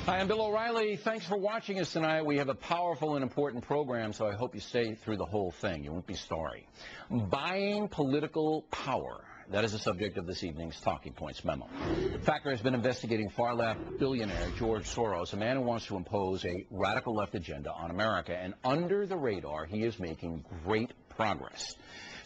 Hi, I'm Bill O'Reilly. Thanks for watching us tonight. We have a powerful and important program, so I hope you stay through the whole thing. You won't be sorry. Buying political power. That is the subject of this evening's Talking Points memo. Factor has been investigating far-left billionaire George Soros, a man who wants to impose a radical left agenda on America. And under the radar, he is making great progress.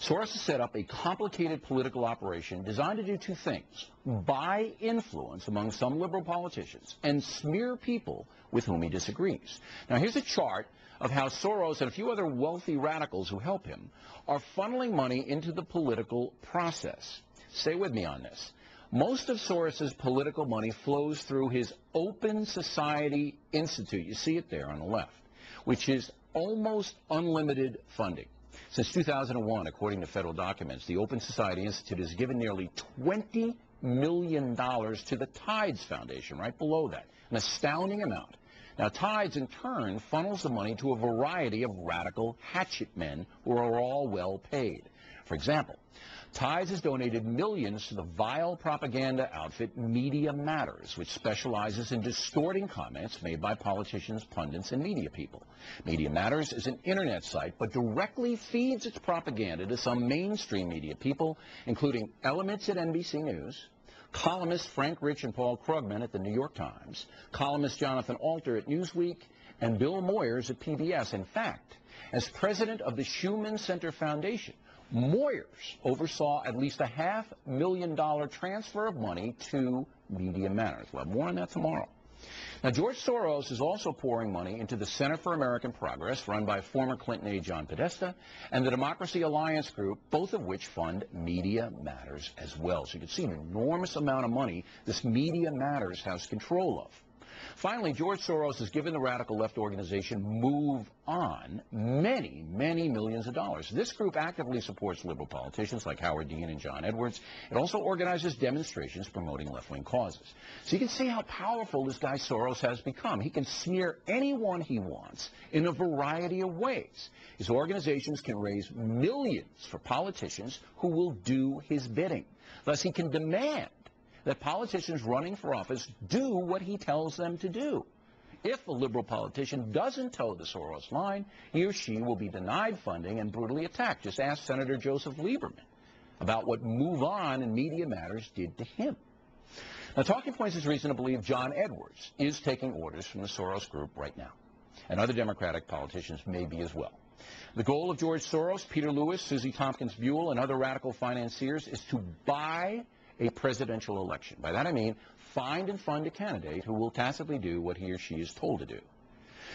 Soros has set up a complicated political operation designed to do two things: buy influence among some liberal politicians and smear people with whom he disagrees. Now, here's a chart of how Soros and a few other wealthy radicals who help him are funneling money into the political process. Stay with me on this. Most of Soros's political money flows through his Open Society Institute. You see it there on the left, which is almost unlimited funding. Since 2001, according to federal documents, the Open Society Institute has given nearly $20 million to the Tides Foundation, right below that, an astounding amount. Now, Tides, in turn, funnels the money to a variety of radical hatchet men who are all well paid. For example, Tides has donated millions to the vile propaganda outfit Media Matters, which specializes in distorting comments made by politicians, pundits, and media people. Media Matters is an internet site, but directly feeds its propaganda to some mainstream media people, including elements at NBC News, columnists Frank Rich and Paul Krugman at the New York Times, columnist Jonathan Alter at Newsweek, and Bill Moyers at PBS. In fact, as president of the Schumann Center Foundation, Moyers oversaw at least a $500,000 transfer of money to Media Matters. We'll have more on that tomorrow. Now, George Soros is also pouring money into the Center for American Progress, run by former Clinton aide John Podesta, and the Democracy Alliance Group, both of which fund Media Matters as well. So you can see an enormous amount of money this Media Matters has control of. Finally, George Soros has given the radical left organization Move On many, many millions of dollars. This group actively supports liberal politicians like Howard Dean and John Edwards. It also organizes demonstrations promoting left-wing causes. So you can see how powerful this guy Soros has become. He can smear anyone he wants in a variety of ways. His organizations can raise millions for politicians who will do his bidding. Thus, he can demand that politicians running for office do what he tells them to do. If a liberal politician doesn't toe the Soros line, he or she will be denied funding and brutally attacked. Just ask Senator Joseph Lieberman about what Move On and Media Matters did to him. Now, Talking Points has reason to believe John Edwards is taking orders from the Soros group right now, and other Democratic politicians may be as well. The goal of George Soros, Peter Lewis, Susie Tompkins Buell, and other radical financiers is to buy a presidential election. By that I mean find and fund a candidate who will tacitly do what he or she is told to do.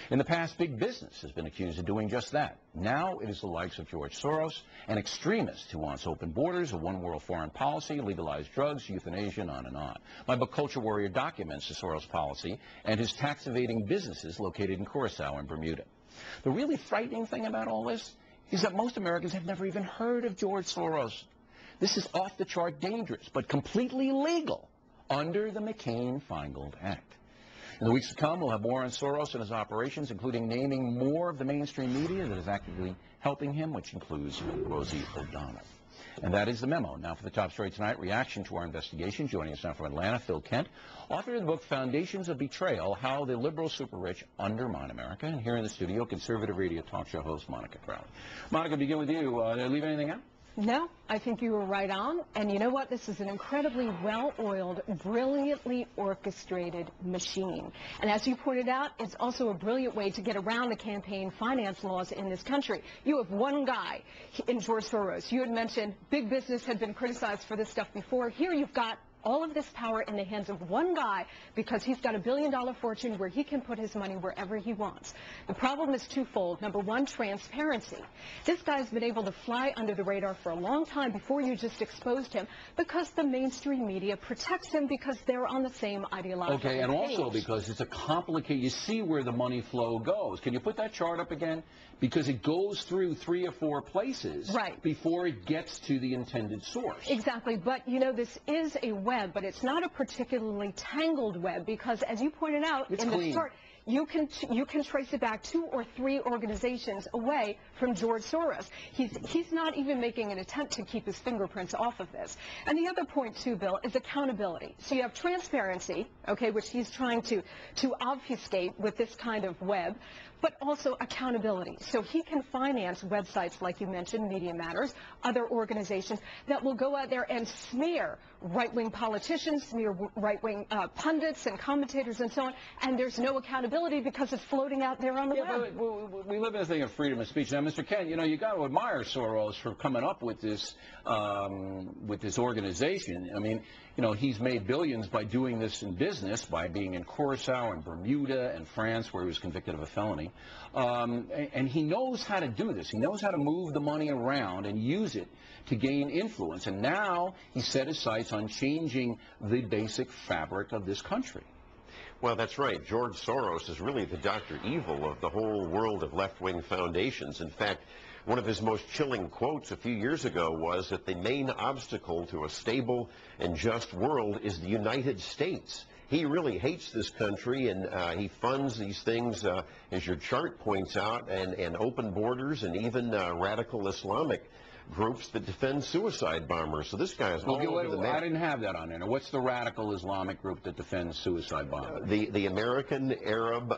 In the past, big business has been accused of doing just that. Now it is the likes of George Soros, an extremist who wants open borders, a one-world foreign policy, legalized drugs, euthanasia, and on and on. My book, Culture Warrior, documents the Soros policy and his tax-evading businesses located in Curacao and Bermuda. The really frightening thing about all this is that most Americans have never even heard of George Soros. This is off-the-chart dangerous, but completely legal under the McCain-Feingold Act. In the weeks to come, we'll have more on Soros and his operations, including naming more of the mainstream media that is actively helping him, which includes Rosie O'Donnell. And that is the memo. Now for the top story tonight, reaction to our investigation. Joining us now from Atlanta, Phil Kent, author of the book Foundations of Betrayal, How the Liberal Super-Rich Undermine America. And here in the studio, conservative radio talk show host Monica Crowley. Monica, begin with you. Did I leave anything out? No, I think you were right on. And you know what? This is an incredibly well-oiled, brilliantly orchestrated machine. And as you pointed out, it's also a brilliant way to get around the campaign finance laws in this country. You have one guy in George Soros. You had mentioned big business had been criticized for this stuff before. Here you've got all of this power in the hands of one guy because he's got $1 billion fortune where he can put his money wherever he wants. The problem is twofold. Number one, transparency. This guy's been able to fly under the radar for a long time before you just exposed him because the mainstream media protects him because they're on the same ideological page. Okay, and also because it's a complicated, you see where the money flow goes. Can you put that chart up again? Because it goes through 3 or 4 places before it gets to the intended source. Exactly, but you know, this is a web, but it's not a particularly tangled web because, as you pointed out in the chart, you can trace it back 2 or 3 organizations away from George Soros. He's not even making an attempt to keep his fingerprints off of this. And the other point too, Bill, is accountability. So you have transparency, okay, which he's trying to obfuscate with this kind of web, but also accountability. So he can finance websites like you mentioned, Media Matters, other organizations that will go out there and smear right-wing politicians, smear right-wing pundits and commentators and so on, and there's no accountability because it's floating out there on the web. But we live in a thing of freedom of speech. Now, Mr. Kent, you got to admire Soros for coming up with this organization. I mean, he's made billions by doing this in business, by being in Curacao and Bermuda and France, where he was convicted of a felony. And he knows how to do this. He knows how to move the money around and use it to gain influence. And now he set his sights on changing the basic fabric of this country. Well, that's right. George Soros is really the Dr. Evil of the whole world of left-wing foundations. In fact, one of his most chilling quotes a few years ago was that the main obstacle to a stable and just world is the United States. He really hates this country, and he funds these things, as your chart points out, and open borders and even radical Islamic groups that defend suicide bombers. So this guy is all over the map. I didn't have that on there. Now, what's the radical Islamic group that defends suicide bombers? The American Arab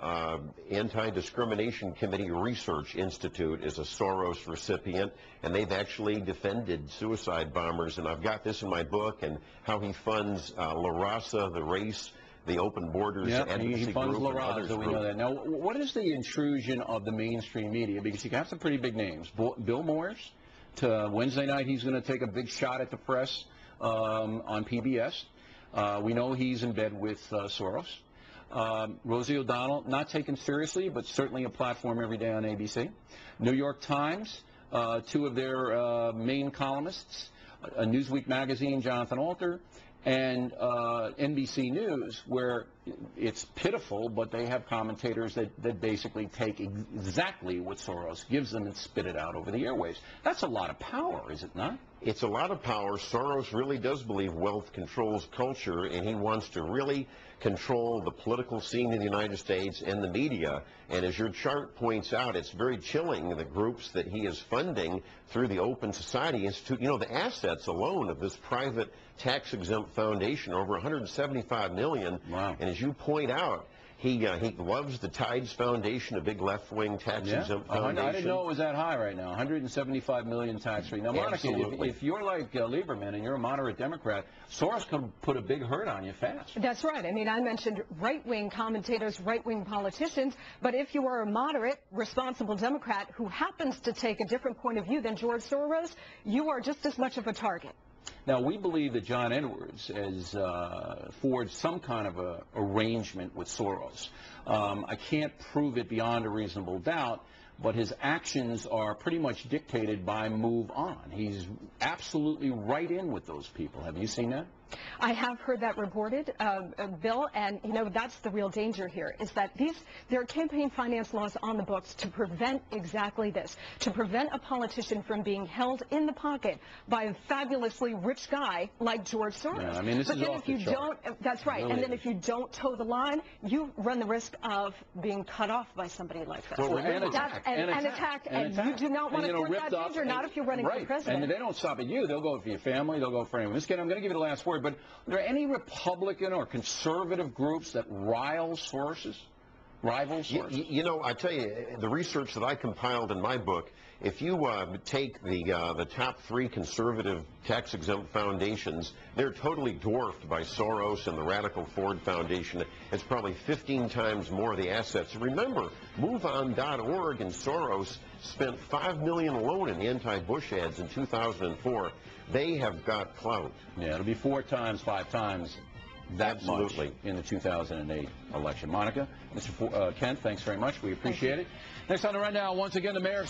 Anti-Discrimination Committee Research Institute is a Soros recipient, and they've actually defended suicide bombers. And I've got this in my book, and how he funds La Raza, the race, the Open Borders advocacy he funds group, La Raza, we know that. Now, what is the intrusion of the mainstream media? Because you got some pretty big names. Bill Moyers. Wednesday night, he's going to take a big shot at the press on PBS. We know he's in bed with Soros. Rosie O'Donnell, not taken seriously, but certainly a platform every day on ABC. New York Times, 2 of their main columnists, Newsweek magazine, Jonathan Alter, and NBC News, where it's pitiful, but they have commentators that basically take exactly what Soros gives them and spit it out over the airwaves. That's a lot of power, is it not? It's a lot of power. Soros really does believe wealth controls culture, and he wants to really control the political scene in the United States and the media. And as your chart points out, it's very chilling, the groups that he is funding through the Open Society Institute. The assets alone of this private tax-exempt foundation, over $175 million. Wow. And as you point out, he loves the Tides Foundation, a big left-wing tax-exempt foundation. I didn't know it was that high right now, $175 million tax-free. Now, Monica, if you're like Lieberman and you're a moderate Democrat, Soros could put a big hurt on you fast. That's right. I mean, I mentioned right-wing commentators, right-wing politicians, but if you are a moderate, responsible Democrat who happens to take a different point of view than George Soros, you are just as much of a target. Now, we believe that John Edwards has forged some kind of a arrangement with Soros. I can't prove it beyond a reasonable doubt, but his actions are pretty much dictated by Move On. He's absolutely right in with those people. Have you seen that? I have heard that reported, Bill, and that's the real danger here, is that there are campaign finance laws on the books to prevent exactly this, to prevent a politician from being held in the pocket by a fabulously rich guy like George Soros. Yeah, I mean, this is off the chart. That's right, Really? And then if you don't toe the line, you run the risk of being cut off by somebody like this. Well, and attacked. And you do not want to court that danger, not if you're running for president. And they don't stop at you. They'll go for your family. They'll go for anyone. I'm going to give you the last word. But are there any Republican or conservative groups that rival Soros? I tell you, the research that I compiled in my book, if you take the top 3 conservative tax-exempt foundations, they're totally dwarfed by Soros and the Radical Ford Foundation. It's probably 15 times more of the assets. Remember, MoveOn.org and Soros spent $5 million alone in the anti-Bush ads in 2004. They have got clout. Yeah, it'll be 4 times, 5 times that much in the 2008 election. Monica, Mr. Kent, thanks very much. We appreciate it. Next on the rundown, once again, the mayor.